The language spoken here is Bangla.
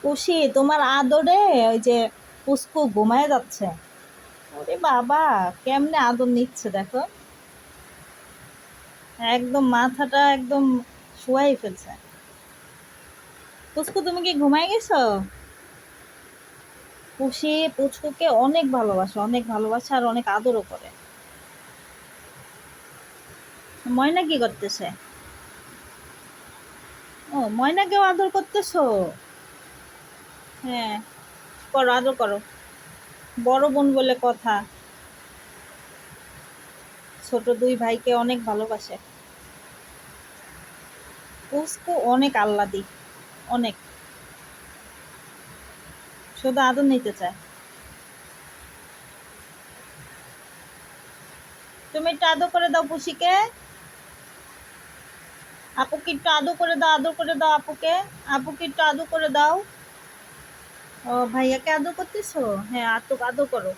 খুশি তোমার আদরে ওই যে পুস্কু ঘুমায় যাচ্ছে। ওরে বাবা, কেমনে আদর নিচ্ছে দেখো, একদম মাথাটা একদম শুয়াই ফেলছে। পুস্কু তুমি কি ঘুমায় গেছো? খুশি পুচকুকে অনেক ভালোবাসে, অনেক ভালোবাসে আর অনেক আদরও করে। ময়না কি করতেছে? ও, ময়নাকেও আদর করতেছো? হ্যাঁ, করো, আদর করো। বড় বোন বলে কথা, ছোট দুই ভাইকে অনেক ভালোবাসে। পুস্কু অনেক আহ্লাদি, অনেক, শুধু আদর নিতে চায়। তুমি একটু আদর করে দাও পুষিকে। আপুকে একটু আদর করে দাও, আদর করে দাও আপুকে। আপুকে একটু আদর করে দাও। ও, ভাইয়াকে আদর করতেছো? হ্যাঁ, আদর আদর করো।